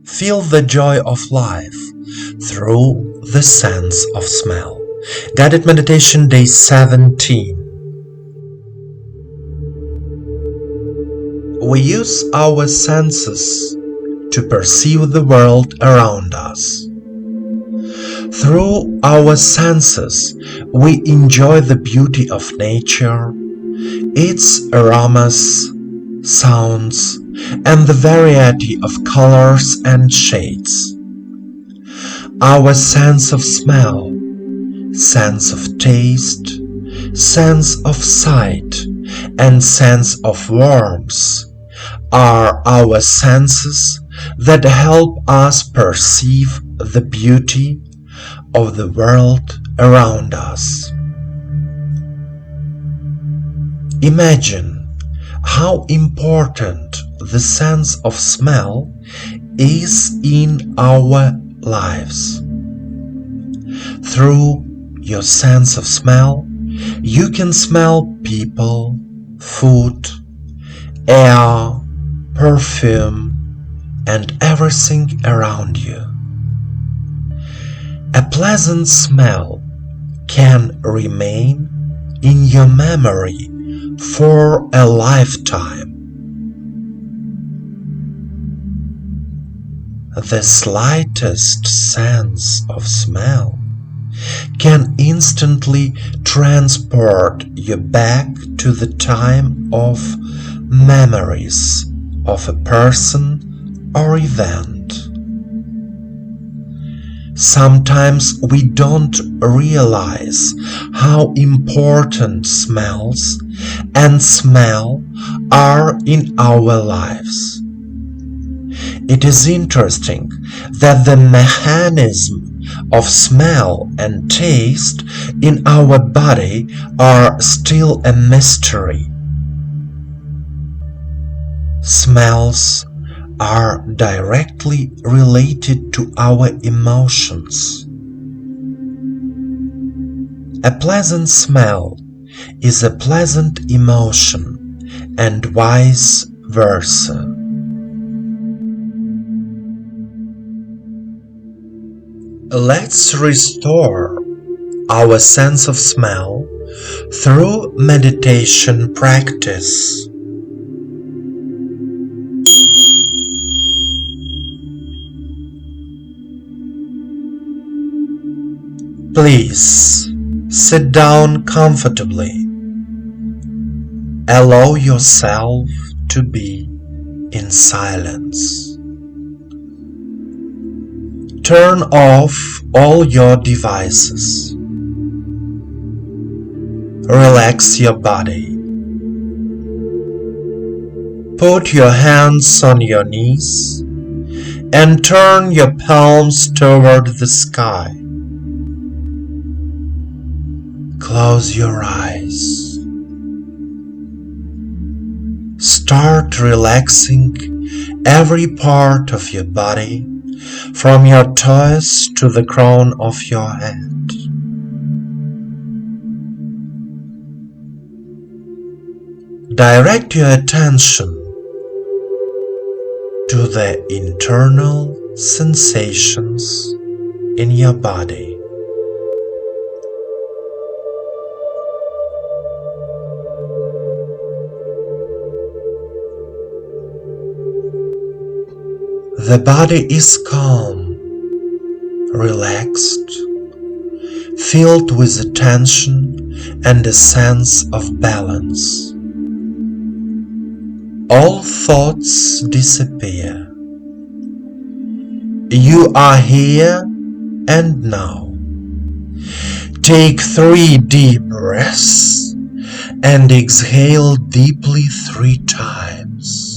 Feel the joy of life through the sense of smell. Guided Meditation Day 17. We use our senses to perceive the world around us. Through our senses, we enjoy the beauty of nature, its aromas, sounds, and the variety of colors and shades. Our sense of smell, sense of taste, sense of sight, and sense of warmth are our senses that help us perceive the beauty of the world around us. Imagine how important the sense of smell is in our lives. Through your sense of smell, you can smell people, food, air, perfume, and everything around you. A pleasant smell can remain in your memory for a lifetime. The slightest sense of smell can instantly transport you back to the time of memories of a person or event. Sometimes we don't realize how important smells and smell are in our lives. It is interesting that the mechanism of smell and taste in our body are still a mystery. Smells are directly related to our emotions. A pleasant smell is a pleasant emotion, and vice versa. Let's restore our sense of smell through meditation practice. Please sit down comfortably. Allow yourself to be in silence. Turn off all your devices. Relax your body. Put your hands on your knees and turn your palms toward the sky. Close your eyes. Start relaxing every part of your body, from your toes to the crown of your head. Direct your attention to the internal sensations in your body. The body is calm, relaxed, filled with attention and a sense of balance. All thoughts disappear. You are here and now. Take 3 deep breaths and exhale deeply 3 times.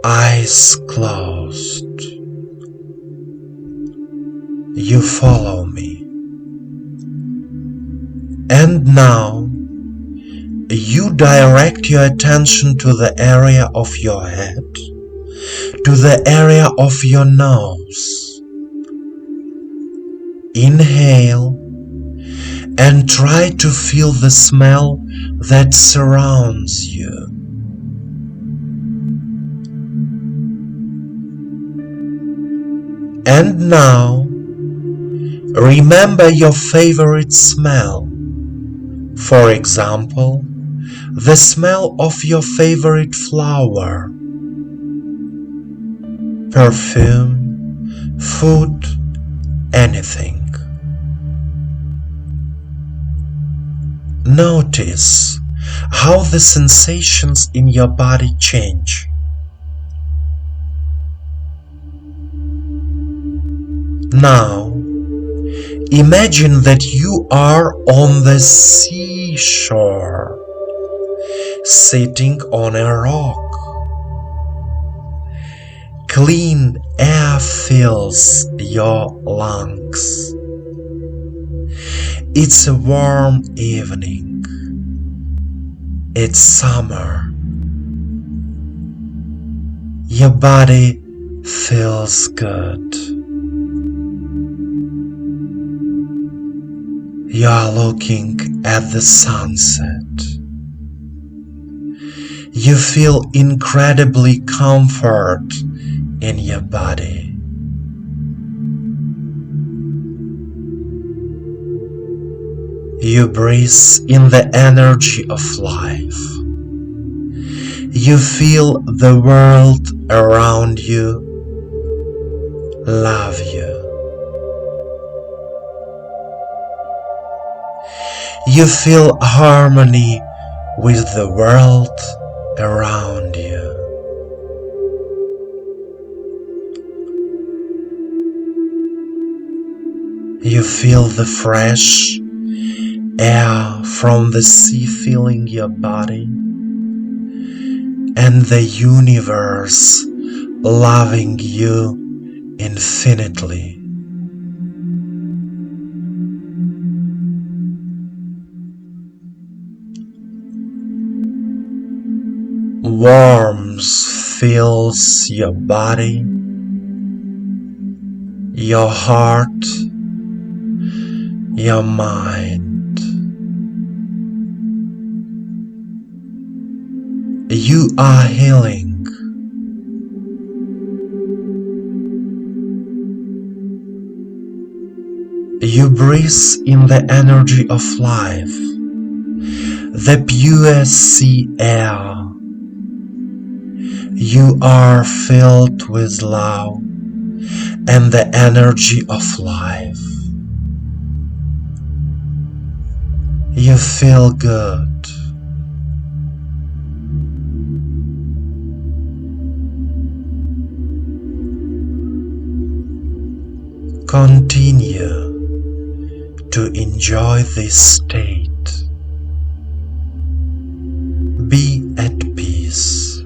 Eyes closed. You follow me. And now you direct your attention to the area of your head, to the area of your nose. Inhale and try to feel the smell that surrounds you. And now, remember your favorite smell. For example, the smell of your favorite flower, perfume, food, anything. Notice how the sensations in your body change. Now, imagine that you are on the seashore, sitting on a rock. Clean air fills your lungs. It's a warm evening. It's summer. Your body feels good. You are looking at the sunset. You feel incredibly comfort in your body. You breathe in the energy of life. You feel the world around you love you. You feel harmony with the world around you. You feel the fresh air from the sea filling your body, and the universe loving you infinitely. Warmth fills your body, your heart, your mind. You are healing. You breathe in the energy of life, the pure sea air. You are filled with love and the energy of life. You feel good. Continue to enjoy this state. Be at peace.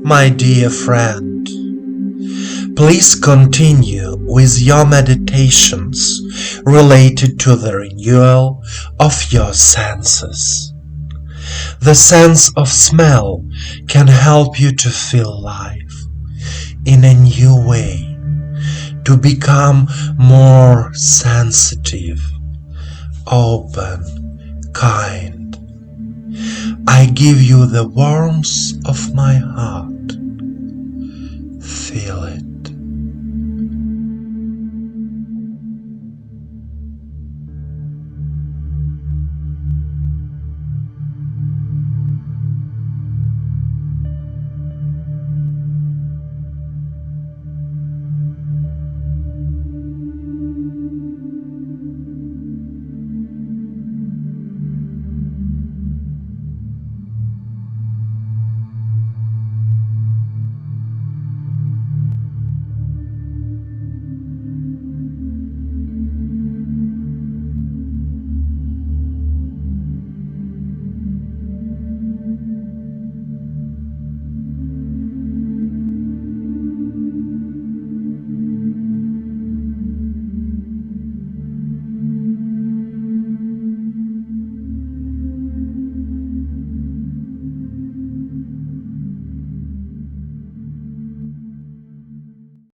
My dear friend, please continue with your meditations related to the renewal of your senses. The sense of smell can help you to feel life in a new way, to become more sensitive, open, kind. I give you the warmth of my heart. Feel it.